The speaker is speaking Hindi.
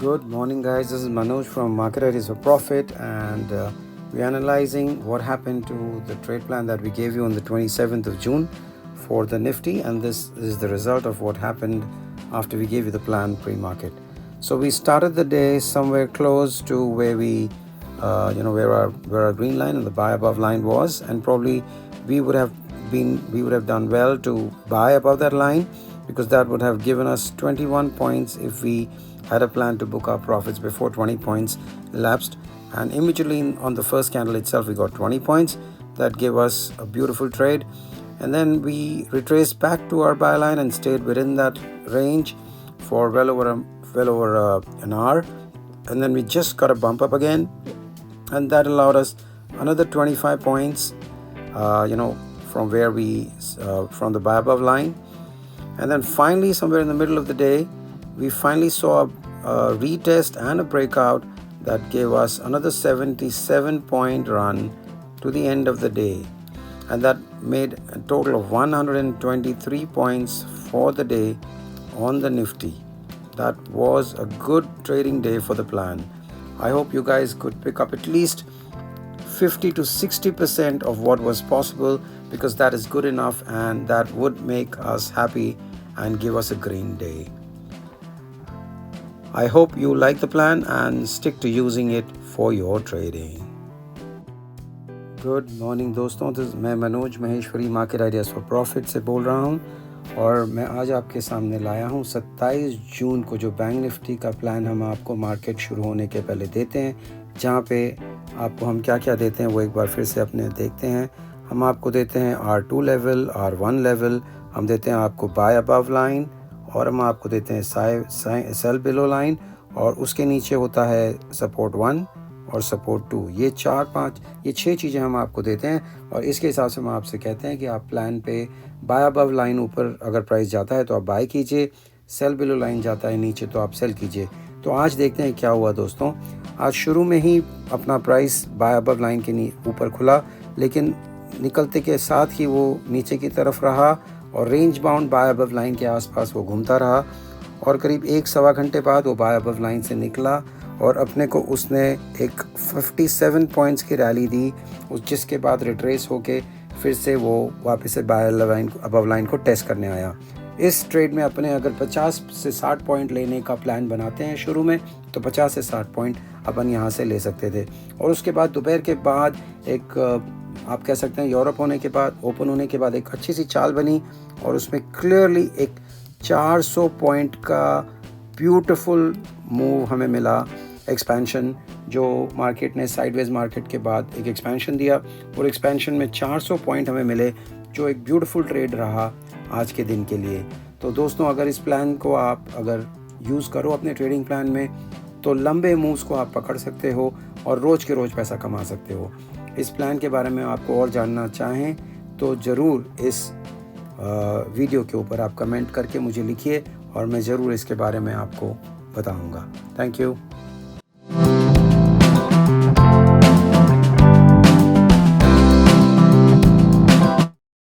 Good morning, guys. This is Manoj from Market Ideas for Profit, and we're analyzing what happened to the trade plan that we gave you on the 27th of June for the Nifty, and this is the result of what happened after we gave you the plan pre-market. So we started the day somewhere close to where where our green line and the buy above line was, and probably we would have done well to buy above that line, because that would have given us 21 points if we had a plan to book our profits before 20 points elapsed. And immediately on the first candle itself, we got 20 points. That gave us a beautiful trade. And then we retraced back to our buy line and stayed within that range for well over an hour. And then we just got a bump up again, and that allowed us another 25 points from where from the buy above line. And then finally, somewhere in the middle of the day, we finally saw a retest and a breakout that gave us another 77-point run to the end of the day. And that made a total of 123 points for the day on the Nifty. That was a good trading day for the plan. I hope you guys could pick up at least 50 to 60% of what was possible, because that is good enough and that would make us happy and give us a green day. I hope you like the plan and stick to using it for your trading. Good morning दोस्तों, मैं Manoj Maheshwari market ideas for profit से बोल रहा हूँ, और मैं आज आपके सामने लाया हूँ 27 जून को जो बैंक निफ्टी का प्लान हम आपको मार्केट शुरू होने के पहले देते हैं, जहाँ पे आपको हम क्या क्या देते हैं वो एक बार फिर से अपने देखते हैं। हम आपको देते हैं R2 लेवल, R1 लेवल, हम देते हैं आपको बाय अबव लाइन, और हम आपको देते हैं सेल बिलो लाइन, और उसके नीचे होता है सपोर्ट 1 और सपोर्ट 2। ये 6 चीज़ें हम आपको देते हैं, और इसके हिसाब से हम आपसे कहते हैं कि आप प्लान पे बाय अबव लाइन ऊपर अगर प्राइस जाता है तो आप बाय कीजिए, सेल बिलो लाइन जाता है नीचे तो आप सेल कीजिए। तो आज देखते हैं क्या हुआ दोस्तों। आज शुरू में ही अपना प्राइस बाय अबव लाइन के ऊपर खुला, लेकिन निकलते के साथ ही वो नीचे की तरफ रहा और range bound by above line के आसपास वो घूमता रहा, और करीब 1-1.25 घंटे बाद वो बाय अबव लाइन से निकला और अपने को उसने एक 57 पॉइंट्स की रैली दी, जिसके बाद रिट्रेस होके फिर से वो वापस से बाय अबव लाइन को टेस्ट करने आया। इस ट्रेड में अपने अगर 50 से 60 पॉइंट लेने का प्लान बनाते हैं शुरू में, तो 50 से 60 पॉइंट अपन यहाँ से ले सकते थे। और उसके बाद दोपहर के बाद एक आप कह सकते हैं यूरोप ओपन होने के बाद एक अच्छी सी चाल बनी, और उसमें क्लियरली एक 400 पॉइंट का ब्यूटीफुल मूव हमें मिला, एक्सपेंशन, जो मार्केट ने साइडवेज मार्केट के बाद एक एक्सपेंशन दिया, और एक्सपेंशन में 400 पॉइंट हमें मिले, जो एक ब्यूटीफुल ट्रेड रहा आज के दिन के लिए। तो दोस्तों, अगर इस प्लान को आप अगर यूज़ करो अपने ट्रेडिंग प्लान में, तो लंबे मूव्स को आप पकड़ सकते हो और रोज़ के रोज़ पैसा कमा सकते हो। इस प्लान के बारे में आपको और जानना चाहें तो ज़रूर इस वीडियो के ऊपर आप कमेंट करके मुझे लिखिए, और मैं ज़रूर इसके बारे में आपको बताऊंगा। Thank you.